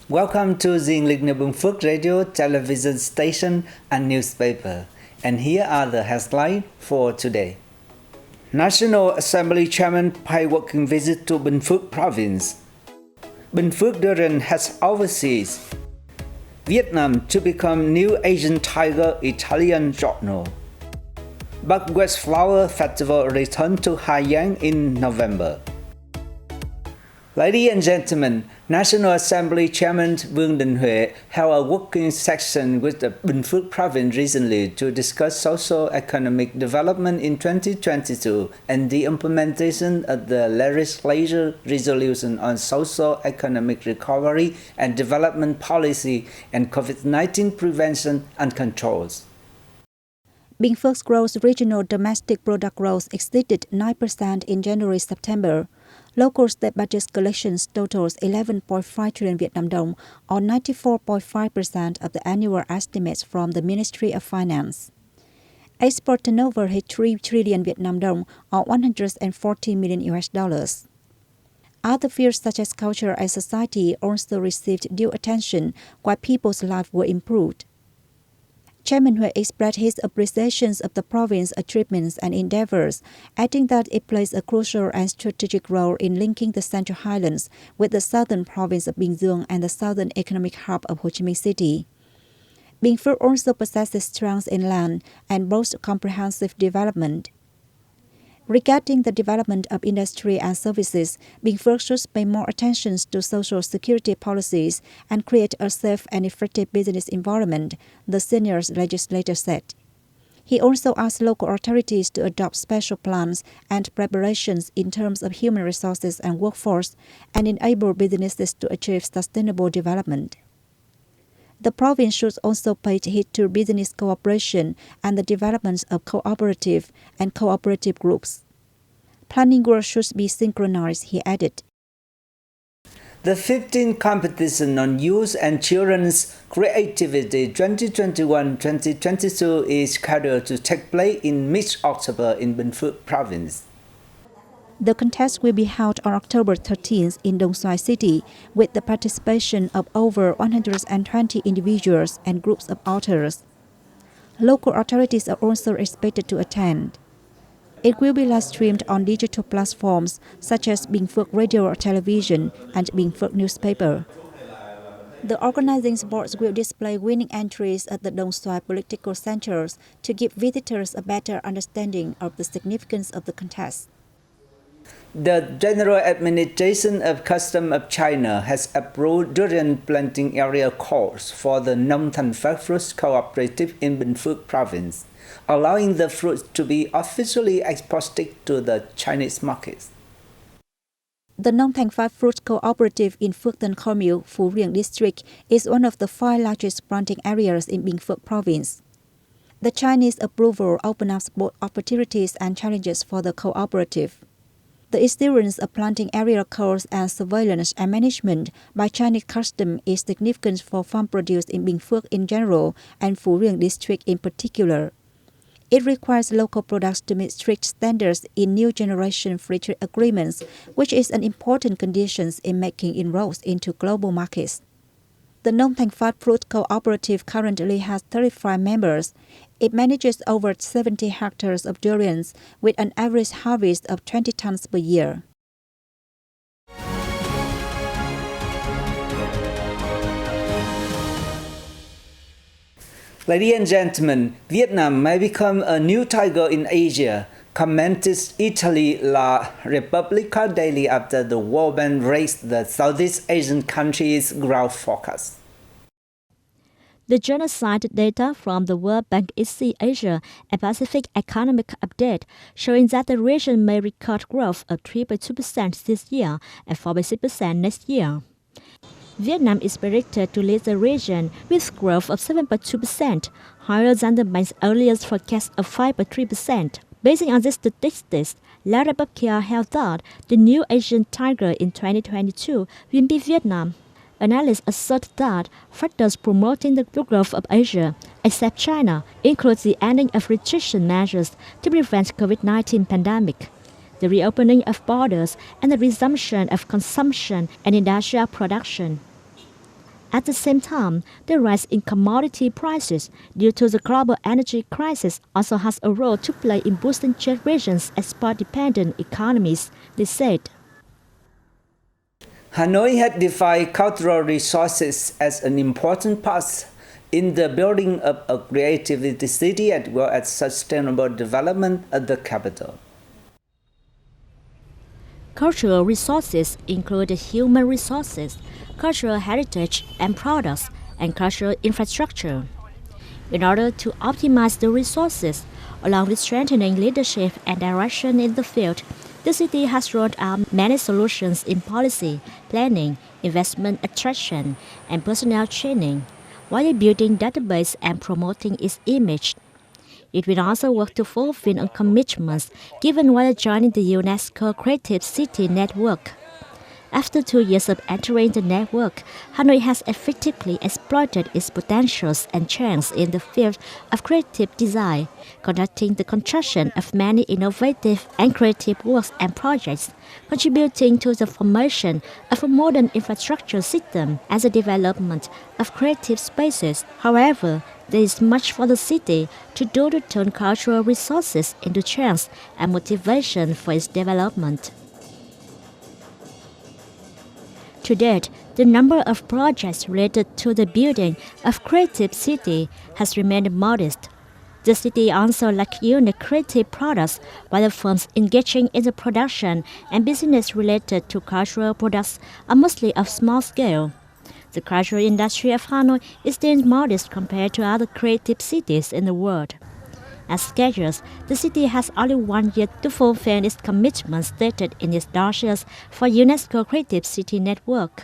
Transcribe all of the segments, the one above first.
Welcome to the Bình Phước radio, television station and newspaper. And here are the headlines for today. National Assembly Chairman pay working visit to Bình Phước province. Bình Phước Durham has overseas. Vietnam to become new Asian tiger Italian journal. Buckwheat Flower Festival return to Hà Giang in November. Ladies and gentlemen, National Assembly Chairman Vương Đình Huệ held a working session with the Bình Phước province recently to discuss socio-economic development in 2022 and the implementation of the legislature resolution on socio-economic recovery and development policy and COVID-19 prevention and controls. Bình Phước gross regional domestic product growth exceeded 9% in January-September. Local state budget collections totals 11.5 trillion Vietnam dong, or 94.5% of the annual estimates from the Ministry of Finance. Export turnover hit 3 trillion Vietnam dong, or 140 million US dollars. Other fields such as culture and society also received due attention, while people's lives were improved. Chairman Huệ expressed his appreciations of the province's achievements and endeavors, adding that it plays a crucial and strategic role in linking the Central Highlands with the southern province of Bình Dương and the southern economic hub of Ho Chi Minh City. Bình Phước also possesses strengths in land and boasts comprehensive development. Regarding the development of industry and services, Bình Phước should pay more attention to social security policies and create a safe and effective business environment, the senior legislator said. He also asked local authorities to adopt special plans and preparations in terms of human resources and workforce and enable businesses to achieve sustainable development. The province should also pay heed to business cooperation and the development of cooperative and cooperative groups. Planning work should be synchronized, he added. The 15th competition on youth and children's creativity 2021-2022 is scheduled to take place in mid-October in Bình Phước province. The contest will be held on October 13th in Dong Xoài City with the participation of over 120 individuals and groups of authors. Local authorities are also expected to attend. It will be live-streamed on digital platforms such as Bình Phước Radio or Television and Bình Phước Newspaper. The organizing boards will display winning entries at the Dong Xoài political centers to give visitors a better understanding of the significance of the contest. The General Administration of Customs of China has approved durian planting area course for the Nông Thành Phát Fruit Cooperative in Bình Phước province, allowing the fruits to be officially exported to the Chinese markets. The Nông Thành Phát Fruit Cooperative in Phước Tân Khoi Miu, Phú Riềng district is one of the 5 largest planting areas in Bình Phước province. The Chinese approval opens up both opportunities and challenges for the cooperative. The experience of planting area codes and surveillance and management by Chinese customs is significant for farm produce in Bình Phước in general and Phú Riềng district in particular. It requires local products to meet strict standards in new generation free trade agreements, which is an important condition in making inroads into global markets. The Nông Thành Phát Fruit Cooperative currently has 35 members. It manages over 70 hectares of durians with an average harvest of 20 tons per year. Ladies and gentlemen, Vietnam may become a new tiger in Asia, commented Italy La Repubblica daily after the World Bank raised the Southeast Asian country's growth forecast. The journal cited data from the World Bank East Asia and Pacific Economic Update showing that the region may record growth of 3.2% this year and 4.6% next year. Vietnam is predicted to lead the region with growth of 7.2%, higher than the bank's earlier forecast of 5.3%. Based on these statistics, La Repubblica held that the new Asian tiger in 2022 will be Vietnam. Analysts assert that factors promoting the growth of Asia, except China, include the ending of restriction measures to prevent COVID-19 pandemic, the reopening of borders, and the resumption of consumption and industrial production. At the same time, the rise in commodity prices due to the global energy crisis also has a role to play in boosting the region's export-dependent economies, they said. Hanoi had defined cultural resources as an important part in the building of a creativity city as well as sustainable development of the capital. Cultural resources include human resources, cultural heritage and products, and cultural infrastructure. In order to optimize the resources, along with strengthening leadership and direction in the field, the city has rolled out many solutions in policy, planning, investment attraction, and personnel training, while building database and promoting its image. It will also work to fulfill commitments given while joining the UNESCO Creative City Network. After 2 years of entering the network, Hanoi has effectively exploited its potentials and strengths in the field of creative design, conducting the construction of many innovative and creative works and projects, contributing to the formation of a modern infrastructure system and the development of creative spaces. However, there is much for the city to do to turn cultural resources into strengths and motivation for its development. To date, the number of projects related to the building of Creative City has remained modest. The city also lacks unique creative products, while the firms engaging in the production and business related to cultural products are mostly of small scale. The cultural industry of Hanoi is still modest compared to other creative cities in the world. As scheduled, the city has only 1 year to fulfill its commitments stated in its dossiers for UNESCO Creative City Network.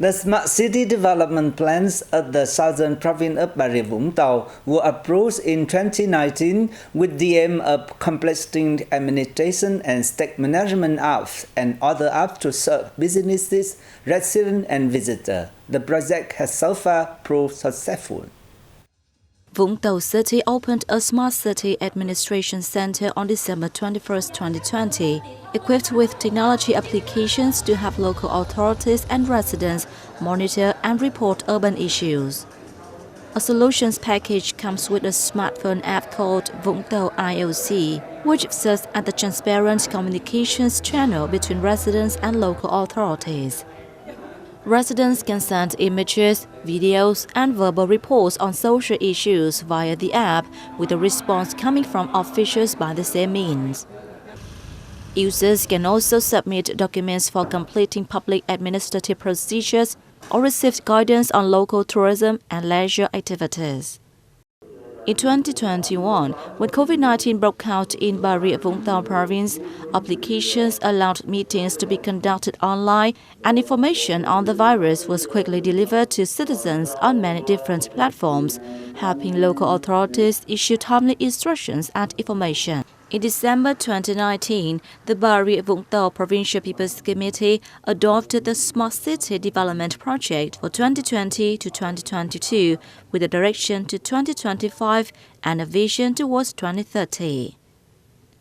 The Smart City Development Plans of the Southern Province of Bà Rịa Vũng Tàu were approved in 2019 with the aim of completing administration and state management apps and other apps to serve businesses, residents, and visitors. The project has so far proved successful. Vũng Tàu City opened a Smart City Administration Center on December 21, 2020, equipped with technology applications to help local authorities and residents monitor and report urban issues. A solutions package comes with a smartphone app called Vũng Tàu IOC, which serves as the transparent communications channel between residents and local authorities. Residents can send images, videos, and verbal reports on social issues via the app, with a response coming from officials by the same means. Users can also submit documents for completing public administrative procedures or receive guidance on local tourism and leisure activities. In 2021, when COVID-19 broke out in Bà Rịa Vũng Tàu province, applications allowed meetings to be conducted online, and information on the virus was quickly delivered to citizens on many different platforms, helping local authorities issue timely instructions and information. In December 2019, the Bà Rịa Vũng Tàu Provincial People's Committee adopted the Smart City Development Project for 2020 to 2022 with a direction to 2025 and a vision towards 2030.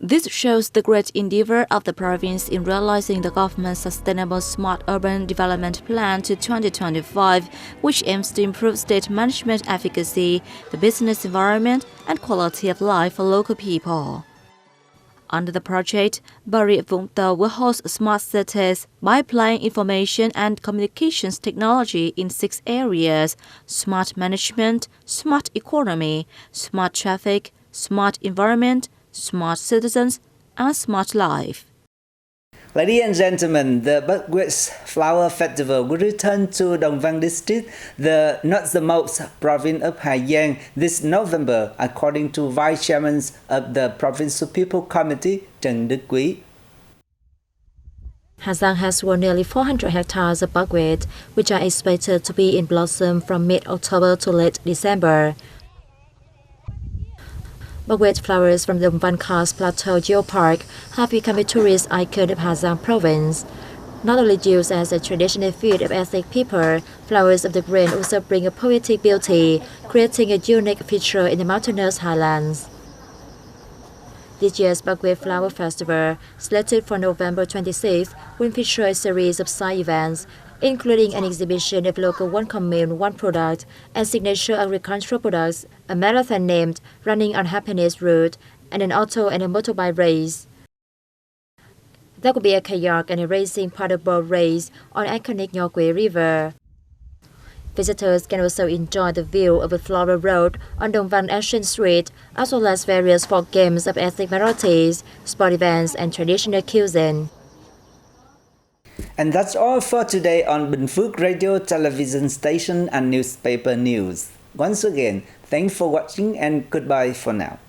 This shows the great endeavor of the province in realizing the government's Sustainable Smart Urban Development Plan to 2025, which aims to improve state management efficacy, the business environment, and quality of life for local people. Under the project, Bà Rịa Vũng Tàu will host smart cities by applying information and communications technology in 6 areas: smart management, smart economy, smart traffic, smart environment, smart citizens, and smart life. Ladies and gentlemen, the Buckwheat Flower Festival will return to Đồng Văn District, the northernmost province of Hà Giang, this November, according to Vice Chairman of the Provincial People Committee, Trần Đức Quý. Hà Giang has grown nearly 400 hectares of buckwheat, which are expected to be in blossom from mid-October to late December. Buckwheat flowers from the Van Karst Plateau Geopark have become a tourist icon of Hà Giang province. Not only used as a traditional food of ethnic people, flowers of the grain also bring a poetic beauty, creating a unique feature in the mountainous highlands. This year's Buckwheat Flower Festival, slated for November 26th, will feature a series of side events, including an exhibition of local one commune, one product, and signature agricultural products, a marathon named Running on Happiness Route, and an auto and a motorbike race. There will be a kayak and a racing paddleboard race on iconic Nyokwe River. Visitors can also enjoy the view of a floral road on Dongvan Ancient Street, as well as various folk games of ethnic minorities, sport events, and traditional cuisine. And that's all for today on Bình Phước Radio, television station, and newspaper news. Once again, thanks for watching and goodbye for now.